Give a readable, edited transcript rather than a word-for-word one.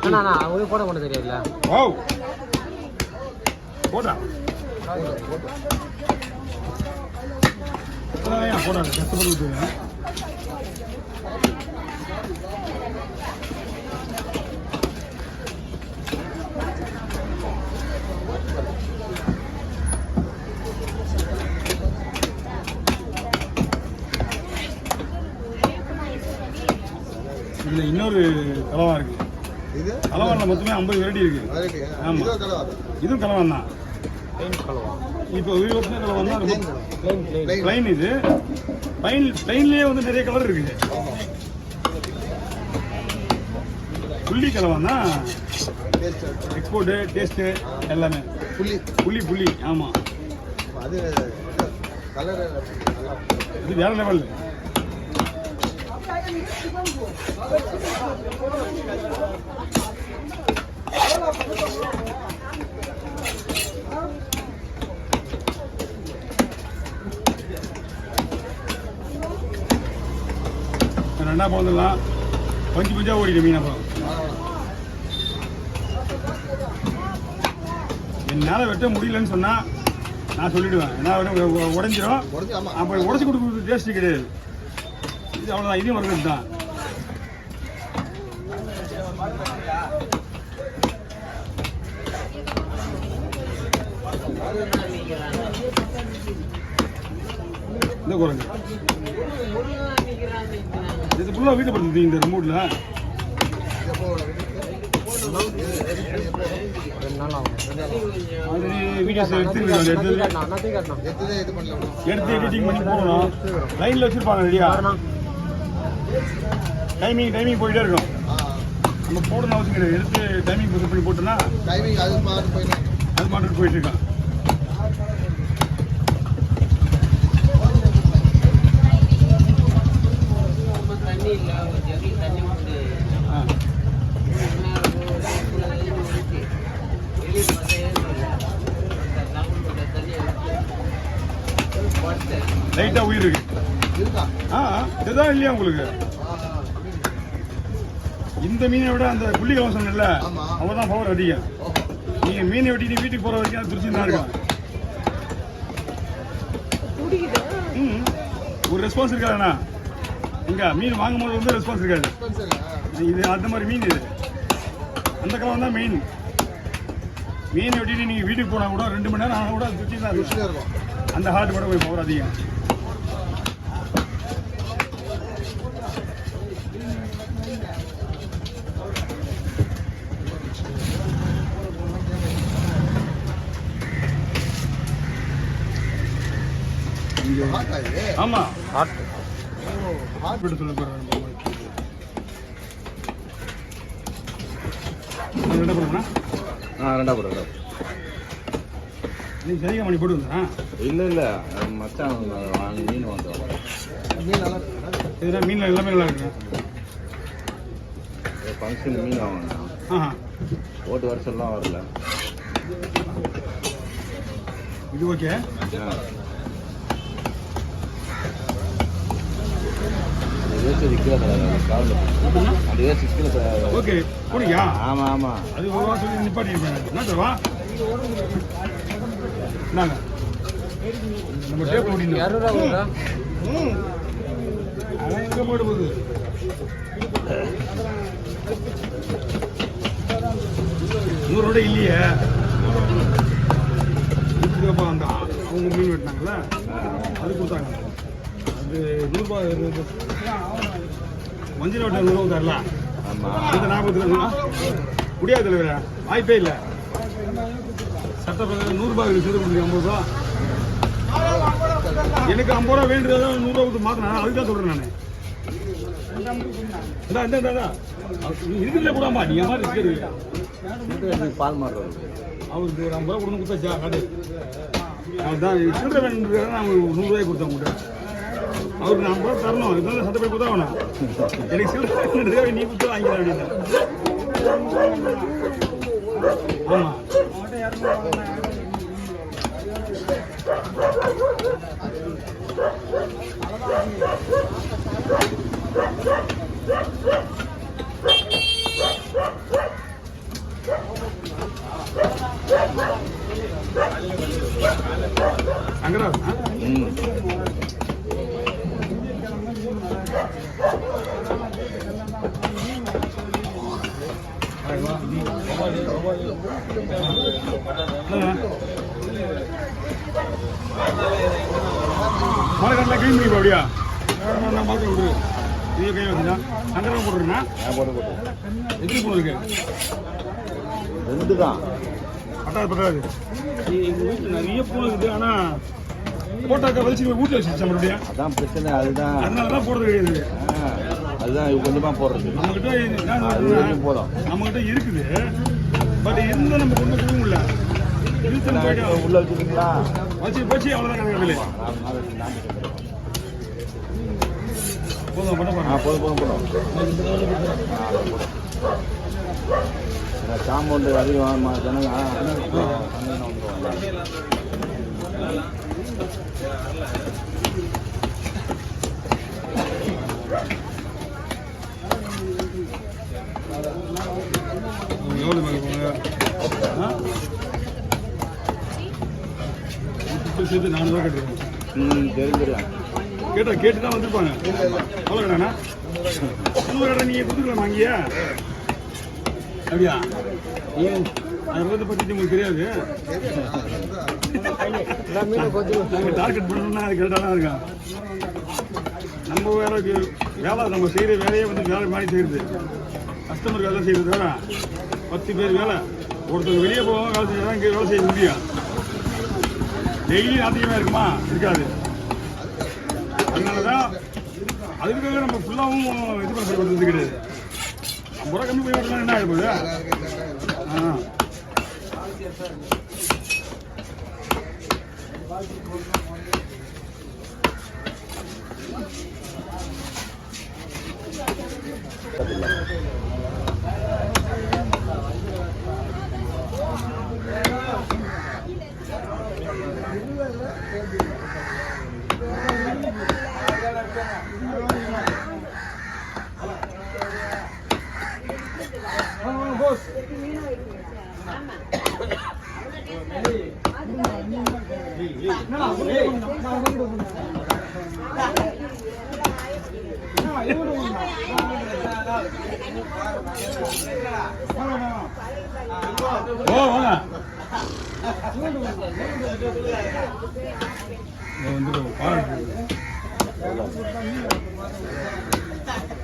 அண்ணா அவரே போட மாட்டேன் தெரியல. ஓ போடா போடா கஷ்டப்பட்டு இதுல இன்னொரு கலவா இருக்கு. இது கலவான்ல மொத்தமே 50 வெரைட்டி இருக்கு. ஆமா இதுவும் கலவான் தான். இப்போ விவோஸ்ல கலவான் தான். ப்ளைன் இது ப்ளைன்லயே வந்து நிறைய கலர் இருக்கு. புள்ளி கலவான் தான். எக்ஸ்போர்ட் டேஸ்ட் எல்லாமே புள்ளி புள்ளி. ஆமா அது கலர் இது வேற லெவல். ரெண்டா போகலாம் பஞ்சு பஞ்சா ஓடிடும் மீன். அப்புறம் என்னால் வெட்ட முடியலன்னு சொன்னா நான் சொல்லிடுவேன். ஏன்னா உடஞ்சிடும். அப்போ உடச்சி கொடுக்குறது டேஸ்ட்டு கிடையாது. இது அவ்வளோதான். இதையும் வர்றது தான். இந்த குரங்கு இது ஃபுல்லாக வீட்டை படுத்துது இந்த ரிமோட்ல. வீடியோஸ் எடுத்து எடிட்டிங் பண்ணி போடணும். லைன்ல வச்சிருப்பாங்க ரெடியா. டைமிங் போயிட்டே இருக்கும். நம்ம போடணும் அவசியம் கிடையாது. எடுத்து டைமிங் புக் பண்ணி போட்டோம்னா அது மாட்டு போயிட்டு இருக்கான். லைட்டா உயிர் இருக்கு. இதுதான் இல்லையா உங்களுக்கு? இந்த மீனை விட அந்த புள்ளி கலவம் சொன்னல அவதான் பவர் அதிகம். நீங்க மீனை வெட்டிட்டு வீட்டுக்கு போற வரைக்கும் அது திருச்சி தான் இருக்கும். ஒரு ரெஸ்பான்ஸ் இருக்காதுண்ணா. இங்க மீன் வாங்கும் போது வந்து ரெஸ்பான்ஸ் இருக்காது. இது அந்த மாதிரி மீன். இது அந்த கலவம் தான் மெயின். மீனை வெட்டிட்டு நீங்க வீட்டுக்கு போனா கூட 2 மணி நேரம் ஆனா கூட திருச்சி தான் இருக்கும். அந்த ஹார்ட் கூட போய் பவர் அதிகம். ஆமா ஹார்ட் ஹார்ட் சொல்ல போறேன். ரெண்டா போடுறா? ரெண்டா போடுறா. நீ சரியா மணி போட்டு வந்தா? இல்ல மச்சான் வாங்கி மீன் வந்தோம். மீன் நல்லா இருக்கு. இதுல மீன் எல்லாமே நல்லா இருக்கு. ஃபங்க்ஷன் மீன் வாங்கணும். ஓட்டு வருஷம்லாம் வரல. இது ஓகே. ஓகே போனியா? ஆமா ஆமா அது ஒரு சொல்லி நிப்பாட்டிருப்பேன். என்ன தருவா நாங்க நம்ம டேப் ஓடிங்க 200 ரூபா. அவன் எங்க போட போகுது? நூறோட இல்லையே. இதுக்கப்பா அந்த அவங்க மீன் வெட்டினாங்கல்ல அது கொடுத்தாங்க. அது 100 ரூபாய். மஞ்சள் ஓட்ட 100 ரூபா தரல. இந்த 40 ரூபா முடியாது தலைவர. வாய்ப்பே இல்லை. சட்டப்பிரகாரம் 100 ரூபாய் சேர்த்து கொடுங்க. 50 ரூபா எனக்கு 50 ரூபா வேண்டியதை 100 ரூபா கொடுத்து மாத்தினா. அதுதான் சொல்றேன் நான். இருக்குல்ல கூடாமா நீ மாதிரி இருக்கு. பால் மாறுறது அவருக்கு ஒரு 50 ரூபா கொடுத்து கொடுத்தாச்சா காட்டு. அதுதான் சில்லறை வேணுன்றதை நான் 100 ரூபாய் கொடுத்தேன் உங்கள்கிட்ட. அவருக்கு 50 ரூபா தரணும். இதனால சட்டப்படி கொடுத்தா வேணும். எனக்கு சில்லறை நீ கொடுத்து வாங்கிக்கலாம் அப்படின்னு. ஆமா மழைக்காட்டில் க்ளீன் பண்ணி அப்படியா நான் பார்த்து விடு இதே கை வச்சுனா சங்கரம் போட்டுருண்ணா போட்டு எப்படி போட்டுருக்கு 2 தான் பட்டாது எங்கள் வீட்டில் நிறைய பூ இருக்குது ஆனால் போட்டாக்கா வச்சு வீட்டில் வச்சு மறுபடியும் அதான் பிரச்சனை. அதுதான் அதனால தான் போடுறது கிடையாது. அதுதான் கொஞ்சமாக போடுறது. நம்மகிட்ட போதும், நம்மகிட்ட இருக்குது. பட் இருந்தால் நம்ம கொண்டு போக முடியல. உள்ள வச்சுருக்கீங்களா? வச்சு போச்சு அவ்வளோதான் கணக்கு. போதும் போதும். காம்பவுண்டு அதிகம் ஜனங்க எவ்வளோ சேர்த்து 4 ரூபா கட்டுறேன். தெரிஞ்சிருக்கேன். கேட்டு தான் வந்துருப்பாங்க. எவ்வளோ கடாண்ணா? 100 கடை நீங்கள் கொடுத்துக்கலாமா அங்கேயா? அப்படியா? அதை பற்றி உங்களுக்கு தெரியாது. டார்கெட் பண்ணணும்னா அது கரெக்டாக தான் இருக்கா. நம்ம வேலை நம்ம செய்கிற வேலையே வேலை மாதிரி செய்யுது. கஸ்டமருக்கு வேலை செய்கிறது வேற 10 பேர் வேலை. ஒருத்தர் வெளியே போவாங்க வேலை செய்யலாம், இங்கே வேலை செய்ய முடியும். டெய்லி அதிகமாக இருக்குமா? இருக்காது. அதனால தான் அதுக்காக நம்ம ஃபுல்லாகவும் இது பண்ணுறது கிடையாது. 50 ரூபா கம்மி பண்ணி விட்டுலாம் என்ன ஆகிடுது? வந்து